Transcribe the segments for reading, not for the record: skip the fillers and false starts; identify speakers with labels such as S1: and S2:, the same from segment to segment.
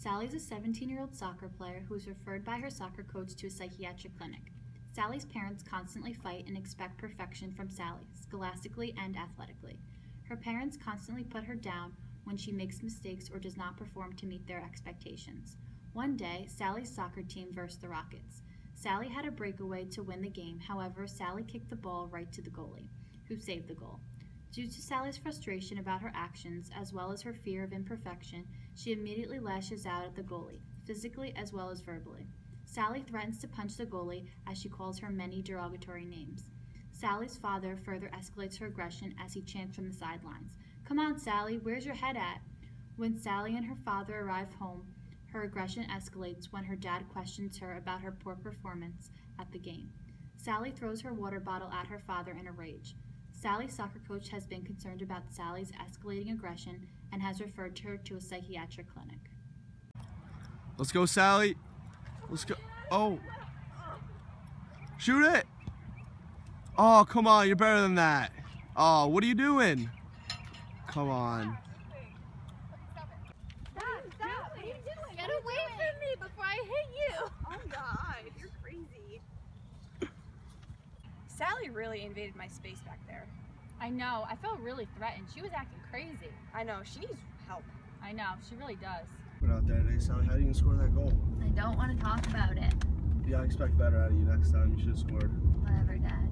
S1: Sally's a 17-year-old soccer player who is referred by her soccer coach to a psychiatric clinic. Sally's parents constantly fight and expect perfection from Sally, scholastically and athletically. Her parents constantly put her down when she makes mistakes or does not perform to meet their expectations. One day, Sally's soccer team versed the Rockets. Sally had a breakaway to win the game, however, Sally kicked the ball right to the goalie, who saved the goal. Due to Sally's frustration about her actions, as well as her fear of imperfection, she immediately lashes out at the goalie, physically as well as verbally. Sally threatens to punch the goalie as she calls her many derogatory names. Sally's father further escalates her aggression as he chants from the sidelines, "Come on, Sally, where's your head at?" When Sally and her father arrive home, her aggression escalates when her dad questions her about her poor performance at the game. Sally throws her water bottle at her father in a rage. Sally's soccer coach has been concerned about Sally's escalating aggression and has referred her to a psychiatric clinic.
S2: Let's go, Sally. Let's go. Oh. Shoot it. Oh, come on. You're better than that. Oh, what are you doing? Come on.
S3: Stop. What are you doing? Get away from me before I hit you.
S4: Oh God, you're crazy. Sally really invaded my space back there.
S3: I know. I felt really threatened. She was acting crazy.
S4: I know, she needs help.
S3: I know. She really does.
S2: Went out there today, Sally. How are you going to score that goal?
S1: I don't want to talk about it.
S2: Yeah, I expect better out of you next time. You should have scored.
S1: Whatever, Dad.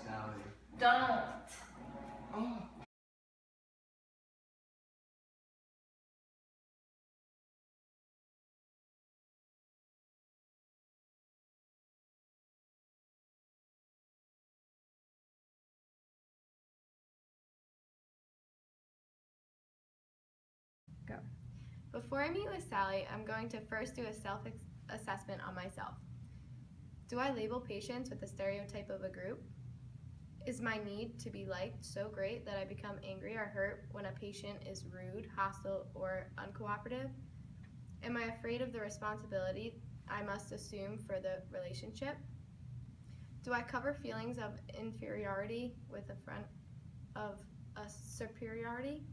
S2: Sally.
S1: Don't.
S2: Oh.
S5: Go. Before I meet with Sally, I'm going to first do a self-assessment on myself. Do I label patients with the stereotype of a group? Is my need to be liked so great that I become angry or hurt when a patient is rude, hostile, or uncooperative? Am I afraid of the responsibility I must assume for the relationship? Do I cover feelings of inferiority with a front of a superiority?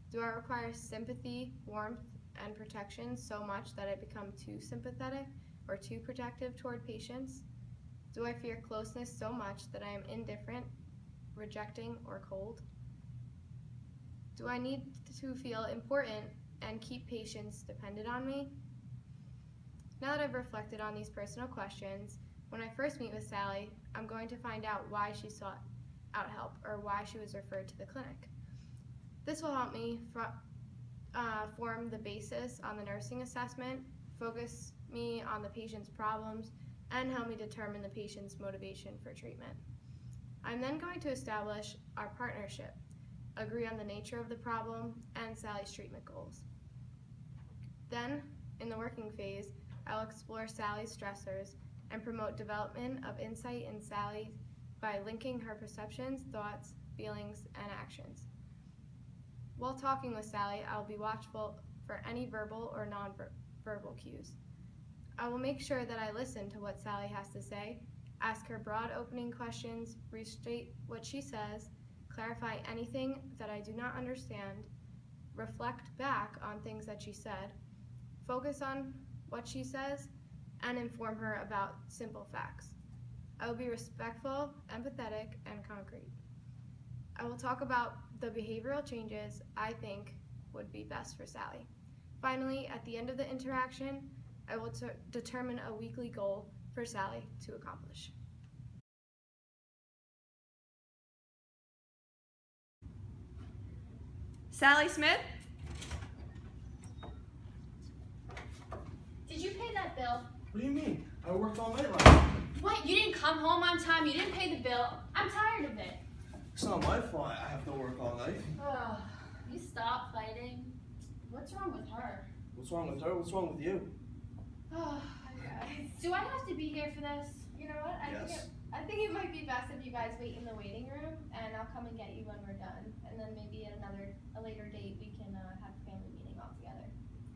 S5: Do I require sympathy, warmth, and protection so much that I become too sympathetic or too protective toward patients? Do I fear closeness so much that I am indifferent, rejecting, or cold? Do I need to feel important and keep patients dependent on me? Now that I've reflected on these personal questions, when I first meet with Sally, I'm going to find out why she sought out help or why she was referred to the clinic. This will help me form the basis on the nursing assessment, focus me on the patient's problems, and help me determine the patient's motivation for treatment. I'm then going to establish our partnership, agree on the nature of the problem, and Sally's treatment goals. Then, in the working phase, I'll explore Sally's stressors and promote development of insight in Sally by linking her perceptions, thoughts, feelings, and actions. While talking with Sally, I'll be watchful for any verbal or non-verbal cues. I will make sure that I listen to what Sally has to say, ask her broad opening questions, restate what she says, clarify anything that I do not understand, reflect back on things that she said, focus on what she says, and inform her about simple facts. I will be respectful, empathetic, and concrete. I will talk about the behavioral changes I think would be best for Sally. Finally, at the end of the interaction, I will determine a weekly goal for Sally to accomplish.
S4: Sally Smith?
S1: Did you pay that bill?
S2: What do you mean? I worked all night last night.
S1: What? You didn't come home on time? You didn't pay the bill? I'm tired of it.
S2: It's not my fault. I have to work all night.
S1: Ugh, you stop fighting. What's wrong with her?
S2: What's wrong with her? What's wrong with you?
S1: Oh, do I have to be here for this?
S5: You know what? I think it might be best if you guys wait in the waiting room, and I'll come and get you when we're done. And then maybe at a later date we can have a family meeting all together.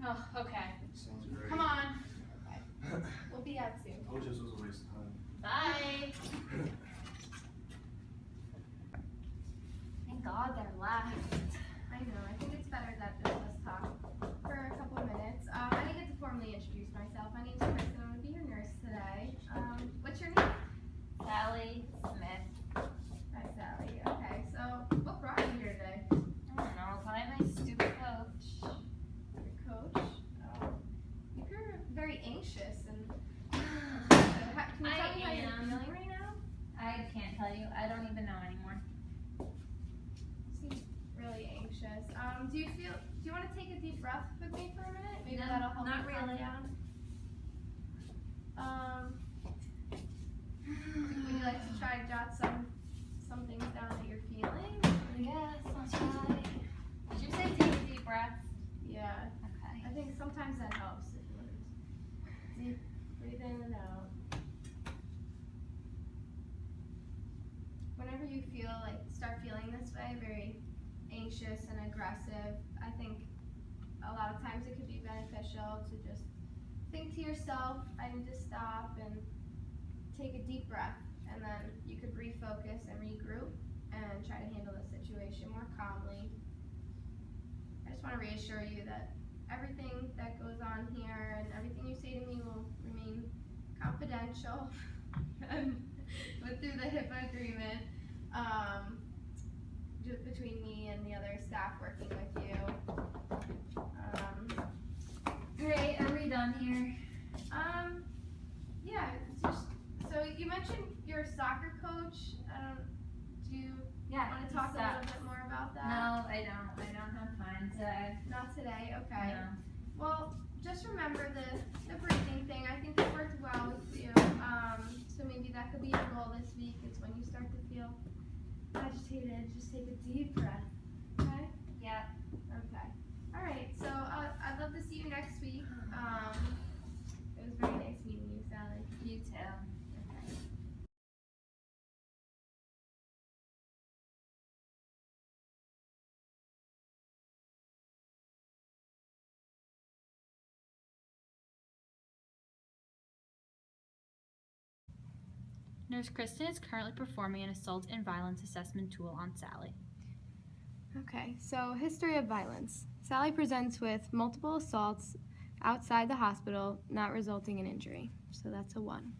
S1: Oh, okay.
S2: Sounds great.
S1: Come on.
S5: Okay. We'll be out soon.
S2: I wish this was a waste of time.
S1: Bye. Thank God they're left.
S5: I know, I think it's better that just us talk for a couple of minutes. I didn't get to formally introduce myself. My name's Kristen, I'm gonna be your nurse today. What's your name?
S1: Sally Smith.
S5: Hi, Sally. Okay, so what brought you here today?
S1: I don't know, probably my stupid coach.
S5: Your coach? You're very anxious and can you tell me how you're feeling right now?
S1: I can't tell you. I don't even know anymore.
S5: You seem really anxious. Do you want to take a deep breath with me for a minute? Maybe
S1: No,
S5: that'll help
S1: not
S5: you calm
S1: really.
S5: down. Would you like to try to jot some things down that you're feeling?
S1: Yes, I'll try. Did you say take a deep breath?
S5: Yeah,
S1: Okay.
S5: I think sometimes that helps if you want to deep breathe in and out. Whenever you start feeling this way, very anxious and aggressive, I think a lot of times it could be beneficial to just think to yourself, I need to stop and take a deep breath, and then you could refocus and regroup and try to handle the situation more calmly. I just want to reassure you that everything that goes on here and everything you say to me will remain confidential and through the HIPAA agreement, just between me and the other staff working with you.
S1: Great, are we done here?
S5: Yeah, so you mentioned you're a soccer coach. Do you want to talk a little bit more about that?
S1: No, I don't. I don't have time today.
S5: Not today, okay.
S1: No.
S5: Well, just remember the breathing thing. I think it worked well with you. So maybe that could be your goal this week, is when you start to feel agitated, just take a deep breath, okay?
S1: Yeah.
S5: Okay. All right, so I'd love to see you next week. It was very nice meeting you, Sally.
S1: You too.
S5: Okay.
S1: Nurse Kristen is currently performing an assault and violence assessment tool on Sally.
S5: Okay, so history of violence. Sally presents with multiple assaults outside the hospital, not resulting in injury. So that's a 1.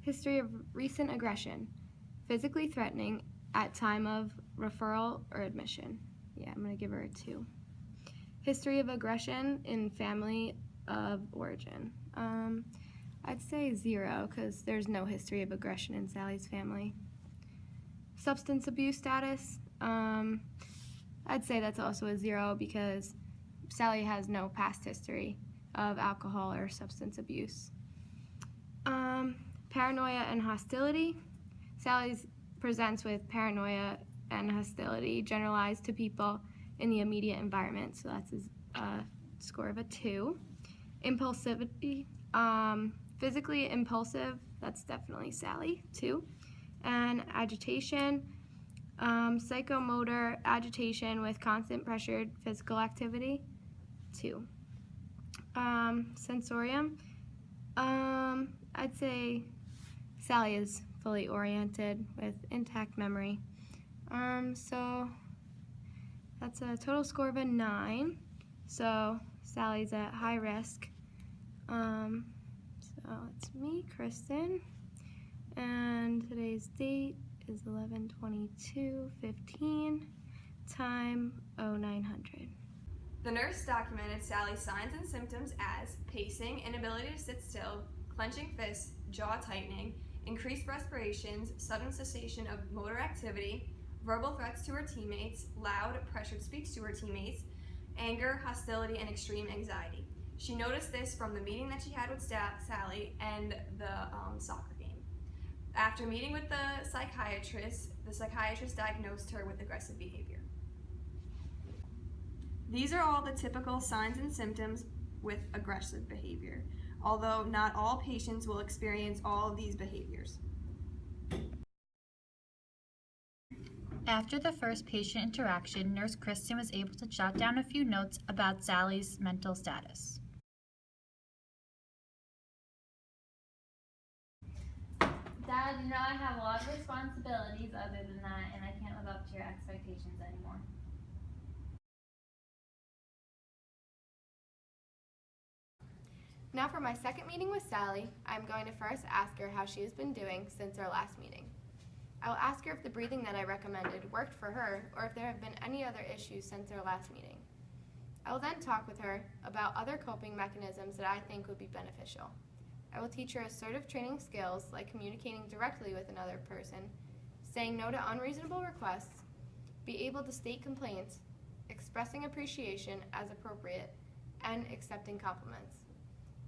S5: History of recent aggression. Physically threatening at time of referral or admission. Yeah, I'm gonna give her a 2. History of aggression in family of origin. I'd say 0, because there's no history of aggression in Sally's family. Substance abuse status. I'd say that's also a 0, because Sally has no past history of alcohol or substance abuse. Paranoia and hostility. Sally presents with paranoia and hostility generalized to people in the immediate environment, so that's a score of a 2. Impulsivity. Physically impulsive, that's definitely Sally, 2. And agitation. Psychomotor agitation with constant pressured physical activity, 2. Sensorium, I'd say Sally is fully oriented with intact memory. So that's a total score of a 9. So Sally's at high risk. So it's me, Kristen, and today's date is 11/22/15, time 0900.
S4: The nurse documented Sally's signs and symptoms as pacing, inability to sit still, clenching fists, jaw tightening, increased respirations, sudden cessation of motor activity, verbal threats to her teammates, loud, pressured speech to her teammates, anger, hostility, and extreme anxiety. She noticed this from the meeting that she had with Sally and the soccer game. After meeting with the psychiatrist diagnosed her with aggressive behavior. These are all the typical signs and symptoms with aggressive behavior, although not all patients will experience all of these behaviors.
S1: After the first patient interaction, Nurse Kristen was able to jot down a few notes about Sally's mental status.
S6: Dad, you know I have a lot of responsibilities other than that, and I can't live up to your expectations anymore.
S5: Now for my second meeting with Sally, I'm going to first ask her how she has been doing since our last meeting. I will ask her if the breathing that I recommended worked for her or if there have been any other issues since our last meeting. I will then talk with her about other coping mechanisms that I think would be beneficial. I will teach her assertive training skills like communicating directly with another person, saying no to unreasonable requests, be able to state complaints, expressing appreciation as appropriate, and accepting compliments.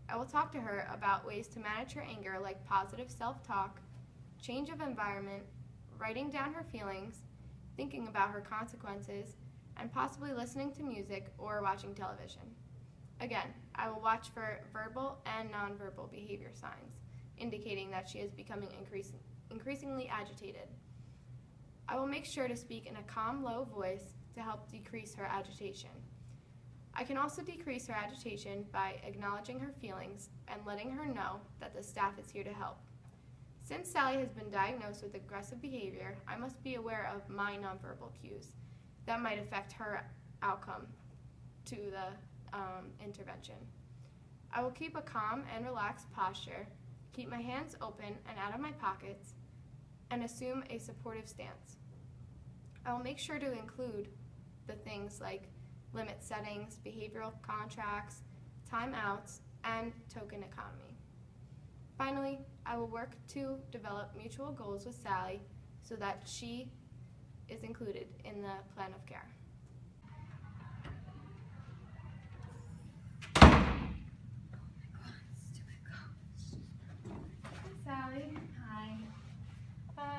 S5: I will talk to her about ways to manage her anger like positive self-talk, change of environment, writing down her feelings, thinking about her consequences, and possibly listening to music or watching television. Again, I will watch for verbal and nonverbal behavior signs, indicating that she is becoming increasingly agitated. I will make sure to speak in a calm, low voice to help decrease her agitation. I can also decrease her agitation by acknowledging her feelings and letting her know that the staff is here to help. Since Sally has been diagnosed with aggressive behavior, I must be aware of my nonverbal cues that might affect her outcome to the intervention. I will keep a calm and relaxed posture, keep my hands open and out of my pockets, and assume a supportive stance. I will make sure to include the things like limit settings, behavioral contracts, timeouts, and token economy. Finally, I will work to develop mutual goals with Sally so that she is included in the plan of care. Hi, Sally.
S6: Hi.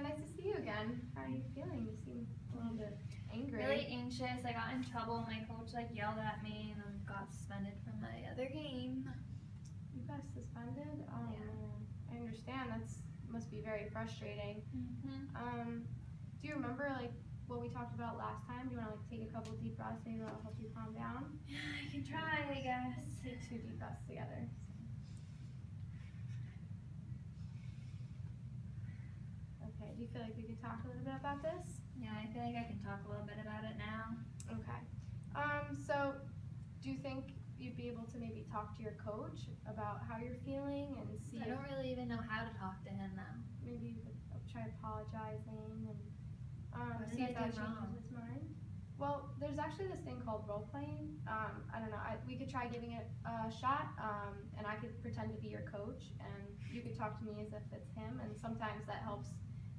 S5: Nice to see you again. How are you feeling? You seem a little bit angry.
S6: Really anxious. I got in trouble. My coach yelled at me and then got suspended from my other game.
S5: You got suspended? Oh,
S6: Yeah.
S5: man. I understand. Must be very frustrating. Do you remember what we talked about last time? Do you want to take a couple deep breaths? Maybe that'll help you calm down.
S6: Yeah, I can try, I guess.
S5: Take 2 deep breaths together. Okay. Do you feel like we could talk a little bit about this?
S6: Yeah, I feel like I can talk a little bit about it now.
S5: Okay. So do you think you'd be able to maybe talk to your coach about how you're feeling and see
S6: I
S5: if
S6: don't really even know how to talk to him though.
S5: maybe you could try apologizing and
S6: What
S5: see
S6: did
S5: if
S6: I
S5: that
S6: do wrong?
S5: changes his mind? Well, there's actually this thing called role playing. I don't know. We could try giving it a shot, and I could pretend to be your coach, and you could talk to me as if it's him. And sometimes that helps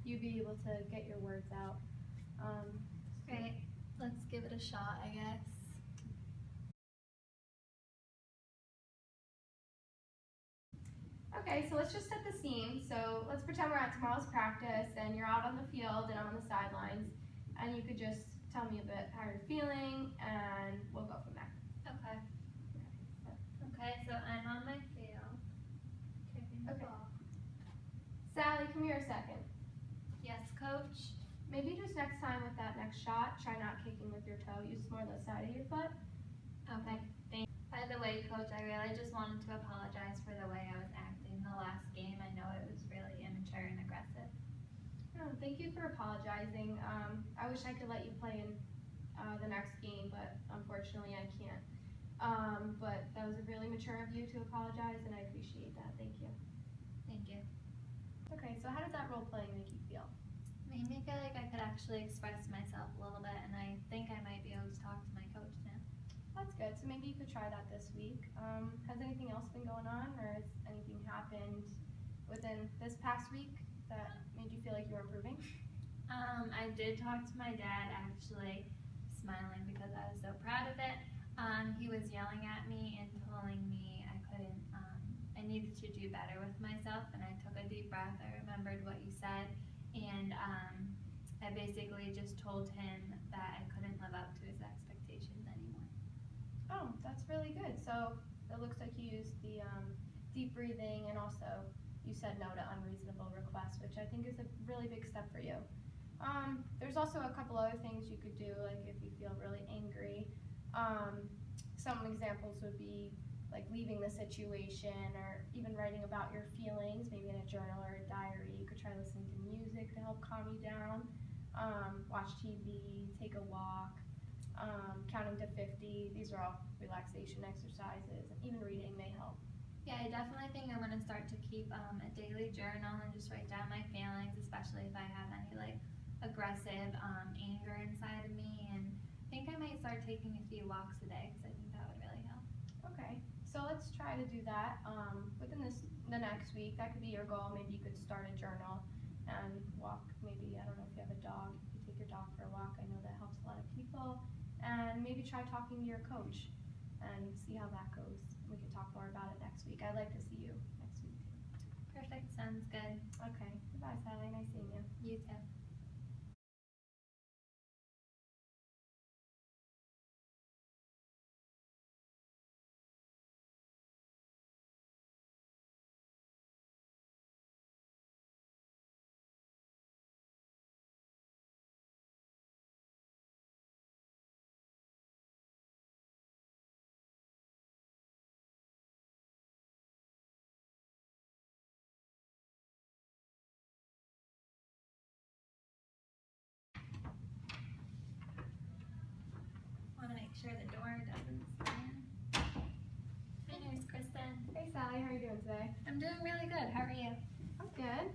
S5: you be able to get your words out.
S6: Great. Let's give it a shot, I guess.
S5: Okay, so let's just set the scene. So let's pretend we're at tomorrow's practice and you're out on the field and I'm on the sidelines, and you could just tell me a bit how you're feeling and we'll go from there.
S6: Okay. Okay, so I'm on my field. Kicking the
S5: Okay.
S6: ball.
S5: Sally, come here a second.
S6: Yes, coach.
S5: Maybe just next time with that next shot, try not kicking with your toe. Use more the side of your foot.
S6: Okay, thanks. By the way, coach, I really just wanted to apologize for the way I was acting the last game. I know it was really immature and aggressive.
S5: Oh, thank you for apologizing. I wish I could let you play in the next game, but unfortunately I can't. But that was really mature of you to apologize, and I appreciate that. Thank you.
S6: Thank you.
S5: Okay, so how did that role playing make you feel?
S6: Made me feel like I could actually express myself a little bit, and I think I might be able to talk to my coach now.
S5: That's good. So maybe you could try that this week. Has anything else been going on, or has anything happened within this past week that made you feel like you were improving?
S6: I did talk to my dad, actually, smiling because I was so proud of it. He was yelling at me and telling me I needed to do better with myself, and I took a deep breath. I remembered what you said, and I basically just told him that I couldn't live up to his expectations anymore.
S5: Oh, that's really good. So it looks like you used the deep breathing, and also you said no to unreasonable requests, which I think is a really big step for you. There's also a couple other things you could do, like if you feel really angry. Some examples would be like leaving the situation or even writing about your feelings, maybe in a journal or a diary. You could try listening to music to help calm you down, watch TV, take a walk, counting to 50. These are all relaxation exercises, and even reading may help.
S6: Yeah, I definitely think I'm gonna start to keep a daily journal and just write down my feelings, especially if I have any like aggressive anger inside of me. And I think I might start taking a few walks a day because I think that would really help.
S5: Okay, so let's try to do that within the next week. That could be your goal. Maybe you could start a journal and walk. Maybe, I don't know if you have a dog, you could take your dog for a walk. I know that helps a lot of people. And maybe try talking to your coach and see how that goes. We can talk more about it next week. I'd like to see you next week too.
S6: Perfect, sounds good.
S5: Okay, goodbye, Sally. Nice seeing you.
S6: You too. Want to make sure the door doesn't slam. Hi, Nurse Kristen.
S5: Hey, Sally. How are you doing today?
S6: I'm doing really good. How are you?
S5: I'm good.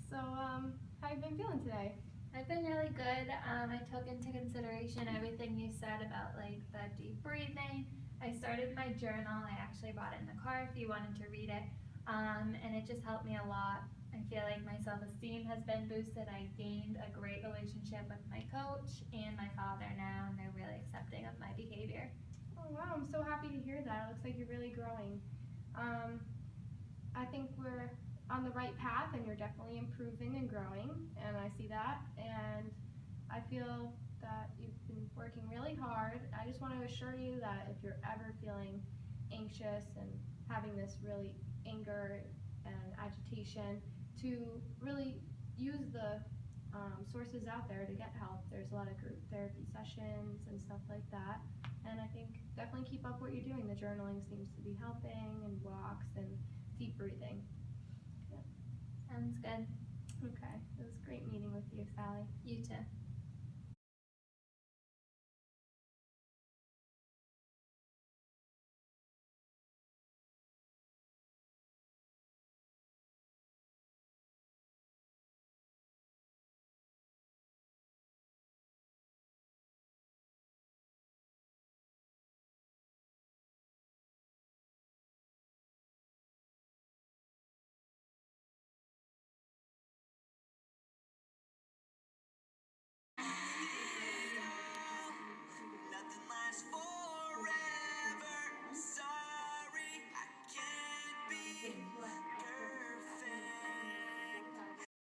S5: So, how you been feeling today?
S6: I've been really good. I took into consideration everything you said about like the deep breathing. I started my journal. I actually brought it in the car if you wanted to read it. And it just helped me a lot. I feel like my self-esteem has been boosted. I gained a great relationship with my coach and my father now, and they're really accepting of my behavior.
S5: Oh wow, I'm so happy to hear that. It looks like you're really growing. I think we're on the right path and you're definitely improving and growing, and I see that, and I feel that you've been working really hard. I just want to assure you that if you're ever feeling anxious and having this really anger and agitation, to really use the sources out there to get help. There's a lot of group therapy sessions and stuff like that, and I think definitely keep up what you're doing. The journaling seems to be helping, and walks and deep breathing.
S6: Sounds good.
S5: Okay, it was great meeting with you, Sally.
S6: You too.